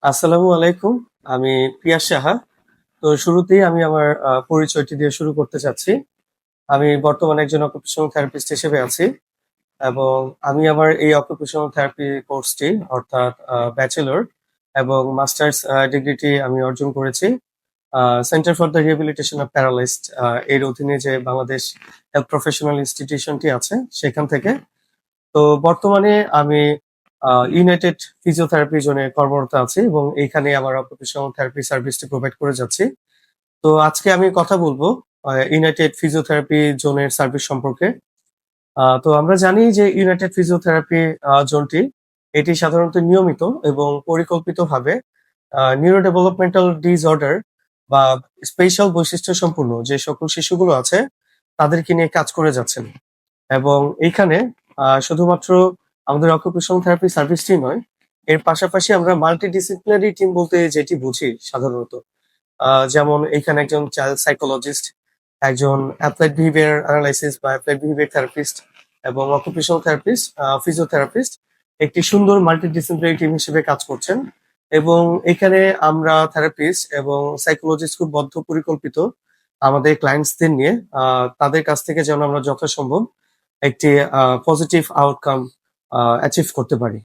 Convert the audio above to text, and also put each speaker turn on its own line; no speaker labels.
আসসালামু আলাইকুম। আমি পিয়াস সাহা। তো শুরুতেই আমি আমার পরিচয়টি দিয়ে শুরু করতে চাচ্ছি। আমি বর্তমানে একজন অকুপেশনাল থেরাপিস্ট হিসেবে আছি এবং আমি আমার এই অকুপেশনাল থেরাপি কোর্সটি অর্থাৎ ব্যাচেলর এবং মাস্টার্স ডিগ্রিটি আমি অর্জন করেছি centre for the rehabilitation of paralysed এর অধীনে যে বাংলাদেশ হেলথ প্রফেশনাল ইনস্টিটিউশনটি আছে সেখান থেকে। তো বর্তমানে আমি ইউনাইটেড ফিজিওথেরাপি জোনে কর্মরত আছি এবং এইখানে আমার অকুপেশনাল থেরাপি সার্ভিসটি প্রোভাইড করে যাচ্ছি। তো আজকে আমি কথা বলবো ইউনাইটেড ফিজিওথেরাপি জোনের সার্ভিস সম্পর্কে। তো আমরা জানি যে ইউনাইটেড ফিজিওথেরাপি জোনটি এটি সাধারণত নিয়মিত এবং পরিকল্পিতভাবে নিউরো ডেভেলপমেন্টাল ডিসঅর্ডার বা স্পেশাল বৈশিষ্ট্য সম্পূর্ণ যে সকল শিশুগুলো আছে তাদেরকে নিয়ে কাজ করে যাচ্ছেন। এবং এইখানে শুধুমাত্র আমাদের অকুপেশনাল থেরাপি সার্ভিসটি নয়, এর পাশাপাশি আমরা মাল্টিডিসিপ্লিনারি টিম বলতে যেটি বুঝি সাধারণত যেমন এইখানে একজন চাইল্ড সাইকোলজিস্ট, একজন অ্যাপ্লাইড বিহেভিয়ার অ্যানালাইসিস বা অ্যাপ্লাইড বিহেভিয়ার থেরাপিস্ট এবং অকুপেশনাল থেরাপিস্ট, ফিজিওথেরাপিস্ট একটি সুন্দর মাল্টিডিসিপ্লিনারি টিম হিসেবে কাজ করছেন। এবং এখানে আমরা থেরাপিস্ট এবং সাইকোলজিস্ট খুব বদ্ধপরিকল্পিত আমাদের ক্লায়েন্টসদের নিয়ে তাদের কাছ থেকে যেন আমরা যথাসম্ভব একটি পজিটিভ আউটকাম অ্যাচিভ করতে পারি।